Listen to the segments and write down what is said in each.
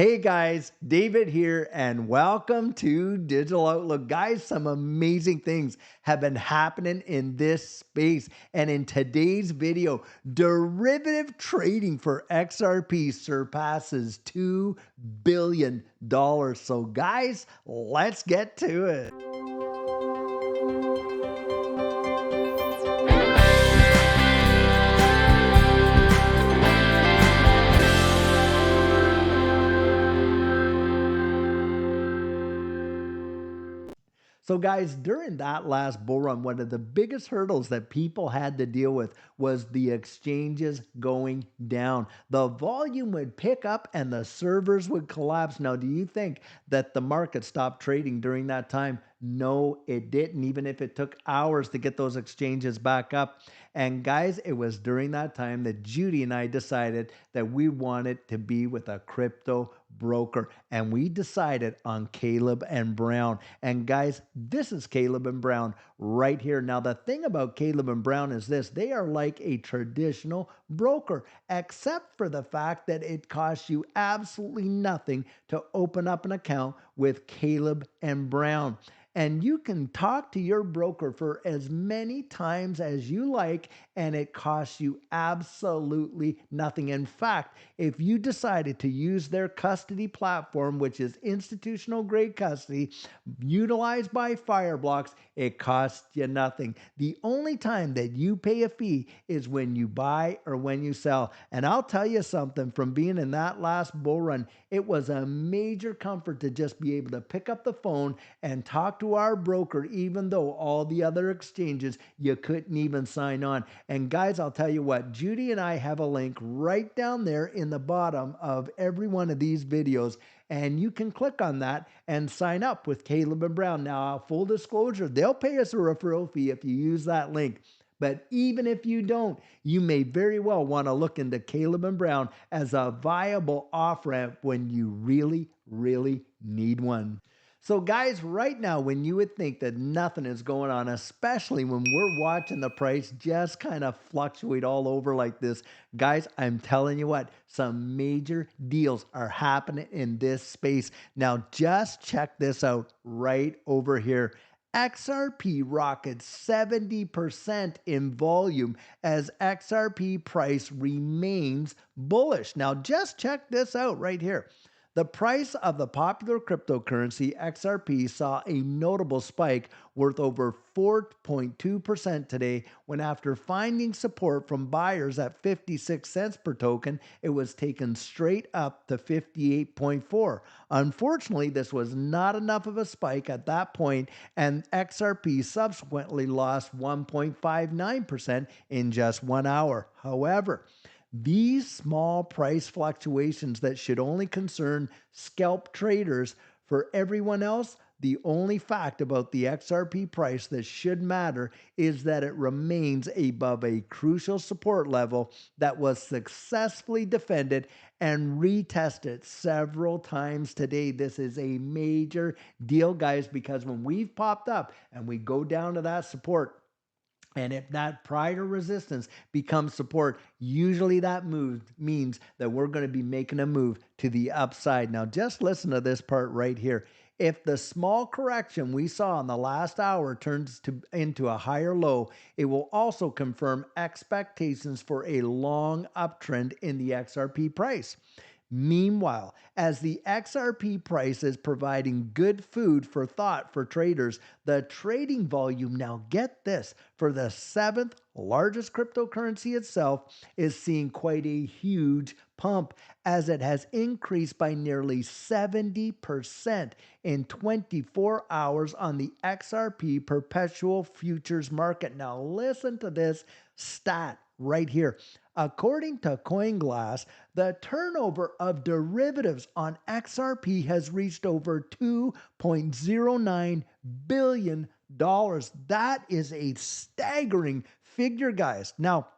Hey guys, David here, and welcome to Digital Outlook. Guys, some amazing things have been happening in this space. And in today's video, derivative trading for XRP surpasses $2 billion. So, guys, let's get to it. So guys, during that last bull run, one of the biggest hurdles that people had to deal with was the exchanges going down. The volume would pick up and the servers would collapse. Now, do you think that the market stopped trading during that time? No, it didn't, even if it took hours to get those exchanges back up. And guys, it was during that time that Judy and I decided that we wanted to be with a crypto broker. And we decided on Caleb and Brown. And guys, this is Caleb and Brown right here. Now, the thing about Caleb and Brown is this: they are like a traditional broker, except for the fact that it costs you absolutely nothing to open up an account with Caleb and Brown. And you can talk to your broker for as many times as you like, and it costs you absolutely nothing. In fact, if you decided to use their custody platform, which is institutional grade custody, utilized by Fireblocks, it costs you nothing. The only time that you pay a fee is when you buy or when you sell. And I'll tell you something, from being in that last bull run, it was a major comfort to just be able to pick up the phone and talk to our broker, even though all the other exchanges you couldn't even sign on. And guys, I'll tell you what, Judy and I have a link right down there in the bottom of every one of these videos, and you can click on that and sign up with Caleb and Brown. Now, full disclosure, they'll pay us a referral fee if you use that link. But even if you don't, you may very well want to look into Caleb and Brown as a viable off-ramp when you really, really need one. So guys, right now, when you would think that nothing is going on, especially when we're watching the price just kind of fluctuate all over like this, guys, I'm telling you what, some major deals are happening in this space. Now, just check this out right over here. XRP rocketed 70% in volume as XRP price remains bullish. Now, just check this out right here. The price of the popular cryptocurrency XRP saw a notable spike worth over 4.2% today, when after finding support from buyers at 56 cents per token, it was taken straight up to 58.4. Unfortunately, this was not enough of a spike at that point, and XRP subsequently lost 1.59% in just 1 hour. However, these small price fluctuations that should only concern scalp traders. For everyone else, the only fact about the XRP price that should matter is that it remains above a crucial support level that was successfully defended and retested several times today. This is a major deal, guys, because when we've popped up and we go down to that support, and if that prior resistance becomes support, usually that move means that we're going to be making a move to the upside. Now, just listen to this part right here. If the small correction we saw in the last hour turns into a higher low, it will also confirm expectations for a long uptrend in the XRP price. Meanwhile, as the XRP price is providing good food for thought for traders, the trading volume, now get this, for the seventh largest cryptocurrency itself is seeing quite a huge pump, as it has increased by nearly 70% in 24 hours on the XRP perpetual futures market. Now listen to this stat right here. According to CoinGlass, the turnover of derivatives on XRP has reached over $2.09 billion. That is a staggering figure, guys. Now,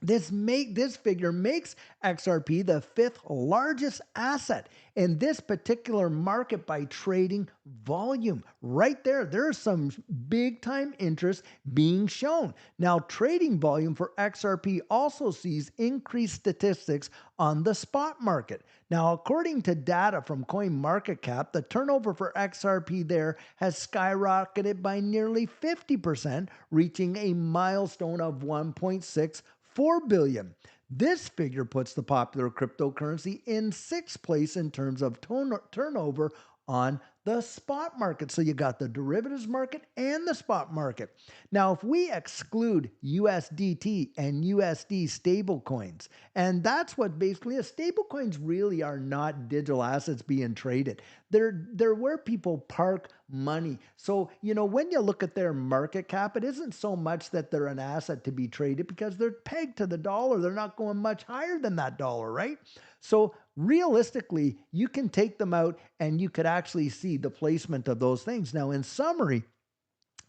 This figure makes XRP the fifth largest asset in this particular market by trading volume. Right there, there's some big time interest being shown. Now, trading volume for XRP also sees increased statistics on the spot market. Now, according to data from CoinMarketCap, the turnover for XRP there has skyrocketed by nearly 50%, reaching a milestone of 1.64 billion. This figure puts the popular cryptocurrency in sixth place in terms of turnover on the spot market. So you got the derivatives market and the spot market. Now, if we exclude USDT and USD stable coins, and that's what basically is, stable coins really are not digital assets being traded. They're where people park money. So, when you look at their market cap, it isn't so much that they're an asset to be traded because they're pegged to the dollar. They're not going much higher than that dollar, right? So realistically, you can take them out and you could actually see the placement of those things. Now, in summary,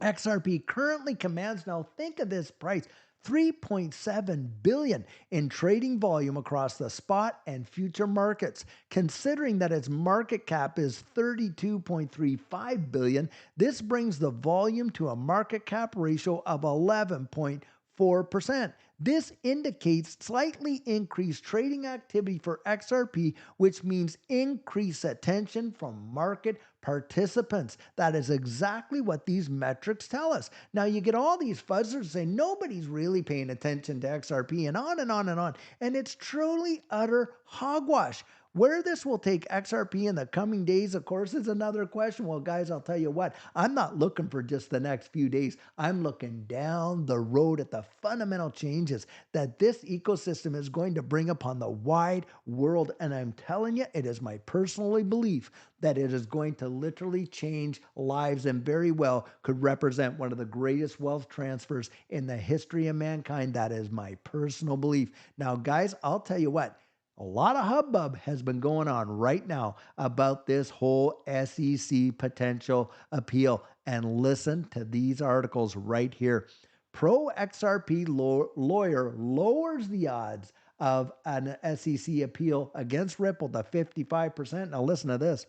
XRP currently commands, now think of this price, 3.7 billion in trading volume across the spot and future markets. Considering that its market cap is 32.35 billion, this brings the volume to a market cap ratio of 11.4%. This indicates slightly increased trading activity for XRP, which means increased attention from market participants. That is exactly what these metrics tell us. Now, you get all these fuzzers saying nobody's really paying attention to XRP and on and on and on. And it's truly utter hogwash. Where this will take XRP in the coming days, of course, is another question. Well, guys, I'll tell you what, I'm not looking for just the next few days. I'm looking down the road at the fundamental changes that this ecosystem is going to bring upon the wide world. And I'm telling you, it is my personal belief that it is going to literally change lives and very well could represent one of the greatest wealth transfers in the history of mankind. That is my personal belief. Now, guys, I'll tell you what, a lot of hubbub has been going on right now about this whole SEC potential appeal. And listen to these articles right here. Pro XRP lawyer lowers the odds of an SEC appeal against Ripple to 55%. Now listen to this.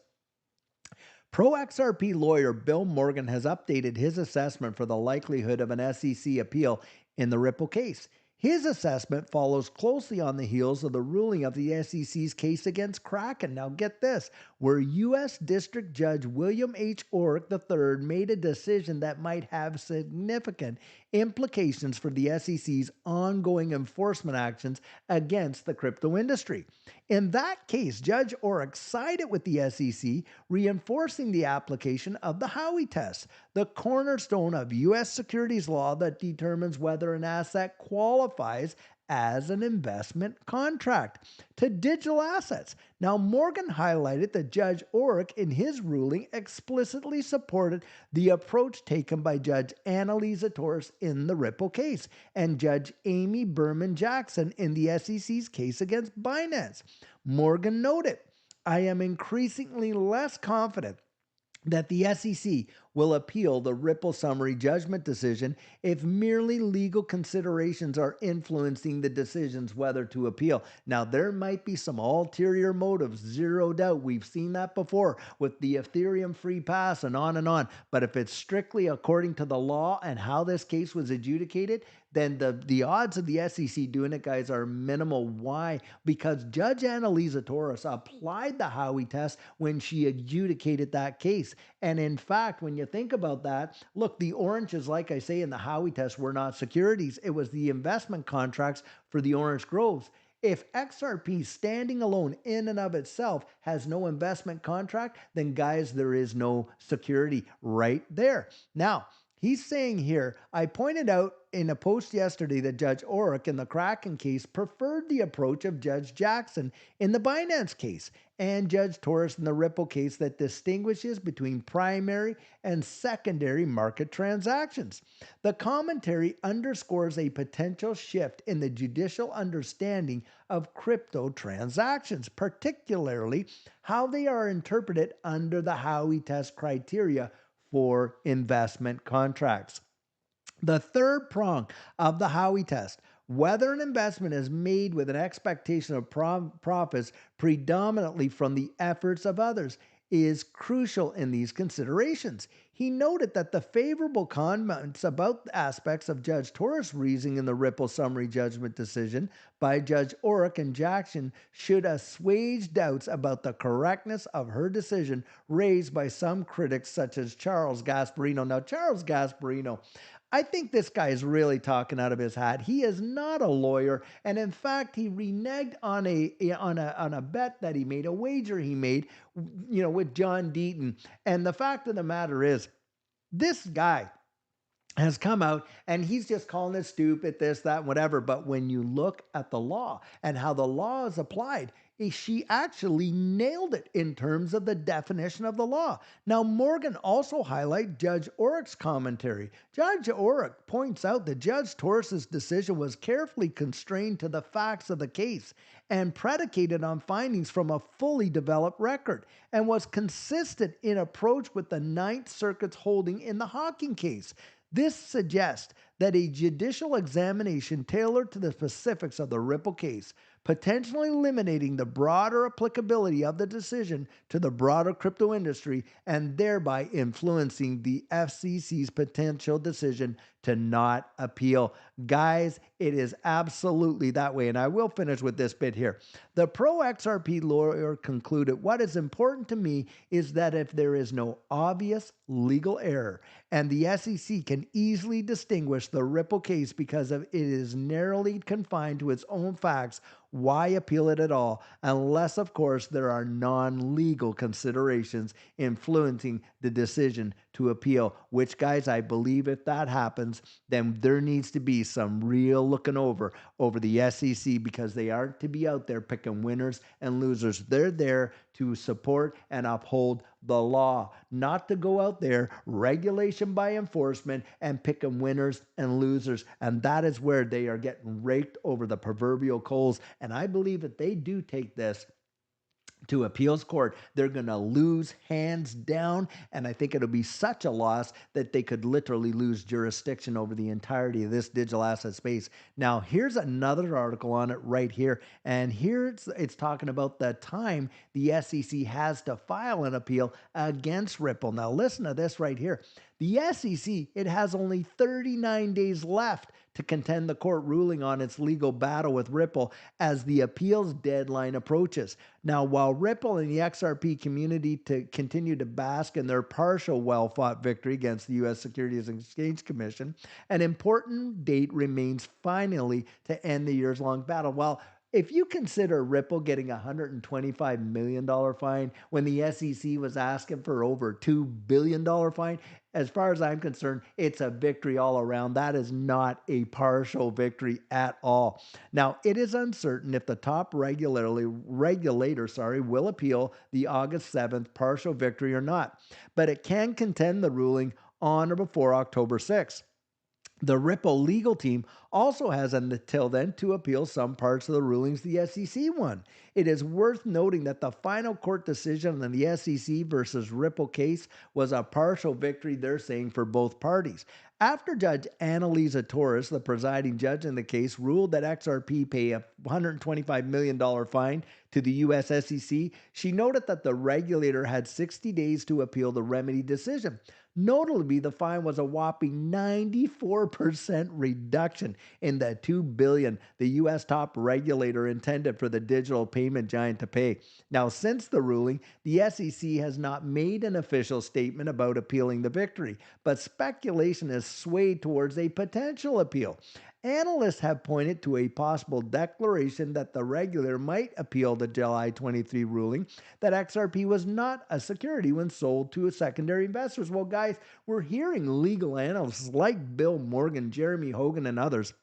Pro XRP lawyer Bill Morgan has updated his assessment for the likelihood of an SEC appeal in the Ripple case. His assessment follows closely on the heels of the ruling of the SEC's case against Kraken. Now get this, where U.S. District Judge William H. Orrick III made a decision that might have significant implications for the SEC's ongoing enforcement actions against the crypto industry. In that case, Judge Orrick sided with the SEC, reinforcing the application of the Howey test, the cornerstone of U.S. securities law that determines whether an asset qualifies as an investment contract to digital assets. Now, Morgan highlighted that Judge Orrick, in his ruling, explicitly supported the approach taken by Judge Annalisa Torres in the Ripple case and Judge Amy Berman Jackson in the SEC's case against Binance. Morgan noted, I am increasingly less confident that the SEC will appeal the Ripple summary judgment decision if merely legal considerations are influencing the decisions whether to appeal. Now, there might be some ulterior motives, zero doubt. We've seen that before with the Ethereum free pass and on and on. But if it's strictly according to the law and how this case was adjudicated, then the odds of the SEC doing it, guys, are minimal. Why? Because Judge Annalisa Torres applied the Howey test when she adjudicated that case. And in fact, when you think about that, look, the oranges, like I say, in the Howey test were not securities. It was the investment contracts for the orange groves. If XRP standing alone in and of itself has no investment contract, then guys, there is no security right there. Now, he's saying here, I pointed out in a post yesterday that Judge Orrick in the Kraken case preferred the approach of Judge Jackson in the Binance case and Judge Torres in the Ripple case that distinguishes between primary and secondary market transactions. The commentary underscores a potential shift in the judicial understanding of crypto transactions, particularly how they are interpreted under the Howey test criteria for investment contracts. The third prong of the Howey test Whether an investment is made with an expectation of profits predominantly from the efforts of others is crucial in these considerations. He noted that the favorable comments about aspects of Judge Torres' reasoning in the Ripple summary judgment decision by Judge Orrick and Jackson should assuage doubts about the correctness of her decision raised by some critics such as Charles Gasparino. Now, Charles Gasparino, I think this guy is really talking out of his hat. He is not a lawyer, and in fact, he reneged on a bet that he made, a wager he made, with John Deaton. And the fact of the matter is, this guy has come out and he's just calling it stupid, this, that, whatever. But when you look at the law and how the law is applied, she actually nailed it in terms of the definition of the law. Now, Morgan also highlights Judge Orrick's commentary. Judge Orrick points out that Judge Torres' decision was carefully constrained to the facts of the case and predicated on findings from a fully developed record, and was consistent in approach with the Ninth Circuit's holding in the Hawking case. This suggests that a judicial examination tailored to the specifics of the Ripple case, potentially eliminating the broader applicability of the decision to the broader crypto industry and thereby influencing the FCC's potential decision to not appeal. Guys, it is absolutely that way. And I will finish with this bit here. The pro XRP lawyer concluded, what is important to me is that if there is no obvious legal error and the SEC can easily distinguish the Ripple case because of it is narrowly confined to its own facts, why appeal it at all? Unless, of course, there are non-legal considerations influencing the decision to appeal, which, guys, I believe if that happens, then there needs to be some real looking over the SEC, because they aren't to be out there picking winners and losers. They're there to support and uphold the law, not to go out there regulation by enforcement and picking winners and losers. And that is where they are getting raked over the proverbial coals. And I believe that they do take this to appeals court, they're going to lose hands down. And I think it'll be such a loss that they could literally lose jurisdiction over the entirety of this digital asset space. Now, here's another article on it right here. And here it's talking about the time the SEC has to file an appeal against Ripple. Now, listen to this right here. The SEC, it has only 39 days left to contend the court ruling on its legal battle with Ripple as the appeals deadline approaches. Now, while Ripple and the XRP community continue to bask in their partial well-fought victory against the U.S. Securities and Exchange Commission, an important date remains finally to end the years-long battle. Well, if you consider Ripple getting a $125 million fine when the SEC was asking for over $2 billion fine, as far as I'm concerned, it's a victory all around. That is not a partial victory at all. Now, it is uncertain if the top regulator will appeal the August 7th partial victory or not, but it can contend the ruling on or before October 6th. The Ripple legal team also has until then to appeal some parts of the rulings the SEC won. It is worth noting that the final court decision on the SEC versus Ripple case was a partial victory, they're saying, for both parties. After Judge Annalisa Torres, the presiding judge in the case, ruled that XRP pay a $125 million fine to the U.S. SEC, she noted that the regulator had 60 days to appeal the remedy decision. Notably, the fine was a whopping 94% reduction in the $2 billion the U.S. top regulator intended for the digital payment giant to pay. Now, since the ruling, the SEC has not made an official statement about appealing the victory, but speculation has swayed towards a potential appeal. Analysts have pointed to a possible declaration that the regulator might appeal the July 23 ruling that XRP was not a security when sold to secondary investors. Well, guys, we're hearing legal analysts like Bill Morgan, Jeremy Hogan, and others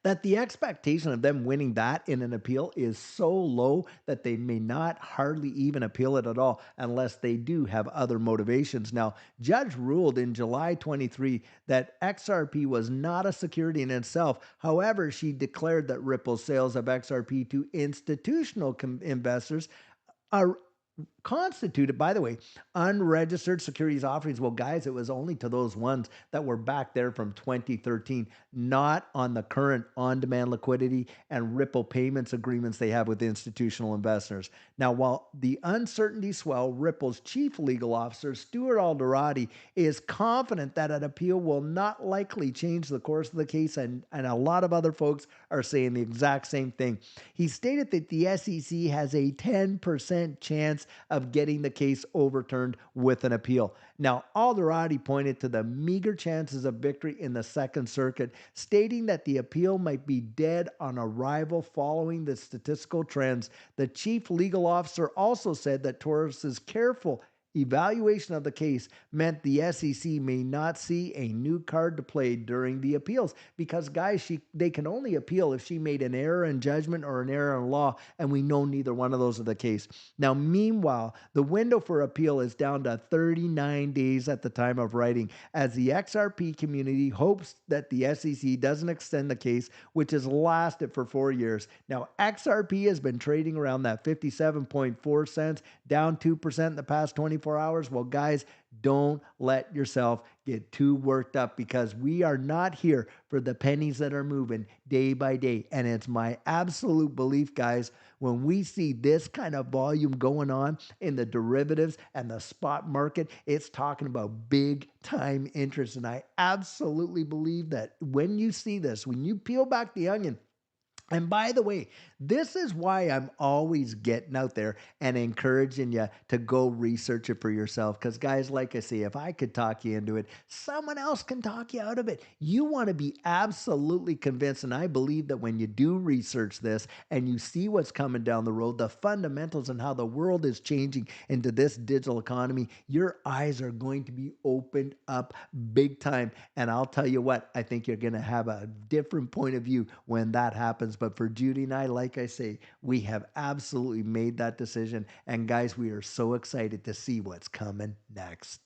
that the expectation of them winning that in an appeal is so low that they may not hardly even appeal it at all unless they do have other motivations. Now, Judge ruled in July 23 that XRP was not a security in itself. However, she declared that Ripple's sales of XRP to institutional investors are constituted, by the way, unregistered securities offerings. Well, guys, it was only to those ones that were back there from 2013, not on the current on demand liquidity and Ripple payments agreements they have with institutional investors. Now, while the uncertainty swell, Ripple's chief legal officer, Stuart Alderati, is confident that an appeal will not likely change the course of the case, and a lot of other folks are saying the exact same thing. He stated that the SEC has a 10% chance of getting the case overturned with an appeal. Now, Alderati pointed to the meager chances of victory in the Second Circuit, stating that the appeal might be dead on arrival following the statistical trends. The chief legal officer also said that Torres's careful evaluation of the case meant the SEC may not see a new card to play during the appeals because, guys, they can only appeal if she made an error in judgment or an error in law, and we know neither one of those are the case. Now, meanwhile, the window for appeal is down to 39 days at the time of writing, as the XRP community hopes that the SEC doesn't extend the case, which has lasted for 4 years. Now, XRP has been trading around that 57.4 cents, down 2% in the past 24 hours. Well, guys, don't let yourself get too worked up because we are not here for the pennies that are moving day by day. And it's my absolute belief, guys, when we see this kind of volume going on in the derivatives and the spot market, it's talking about big time interest. And I absolutely believe that when you see this, when you peel back the onion, and by the way, this is why I'm always getting out there and encouraging you to go research it for yourself. Because, guys, like I say, if I could talk you into it, someone else can talk you out of it. You want to be absolutely convinced. And I believe that when you do research this and you see what's coming down the road, the fundamentals and how the world is changing into this digital economy, your eyes are going to be opened up big time. And I'll tell you what, I think you're going to have a different point of view when that happens. But for Judy and I, like I say, we have absolutely made that decision. And guys, we are so excited to see what's coming next.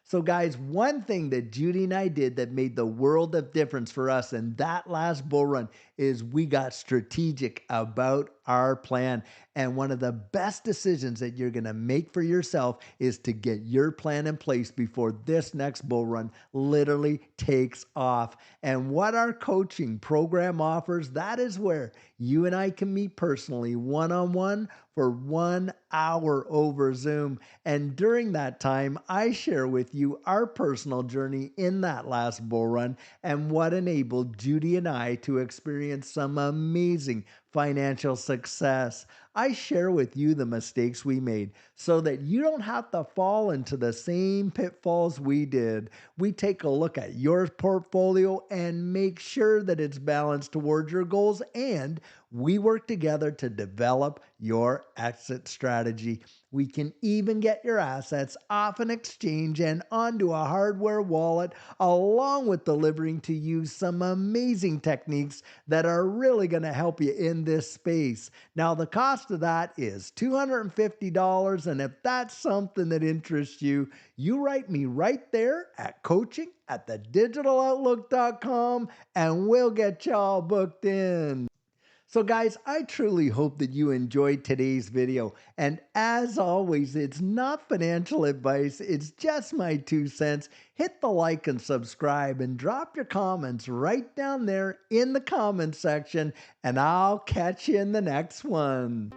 So, guys, one thing that Judy and I did that made the world of difference for us in that last bull run is we got strategic about our plan. And one of the best decisions that you're going to make for yourself is to get your plan in place before this next bull run literally takes off. And what our coaching program offers, that is where you and I can meet personally one-on-one for 1 hour over Zoom. And during that time, I share with you our personal journey in that last bull run and what enabled Judy and I to experience some amazing financial success. I share with you the mistakes we made so that you don't have to fall into the same pitfalls we did. We take a look at your portfolio and make sure that it's balanced towards your goals, and we work together to develop your exit strategy. We can even get your assets off an exchange and onto a hardware wallet, along with delivering to you some amazing techniques that are really going to help you in this space. Now, the cost of that is $250, and if that's something that interests you, you write me right there at coaching@thedigitaloutlook.com, and we'll get y'all booked in. So, guys, I truly hope that you enjoyed today's video. And as always, it's not financial advice, it's just my 2 cents. Hit the like and subscribe and drop your comments right down there in the comments section, and I'll catch you in the next one.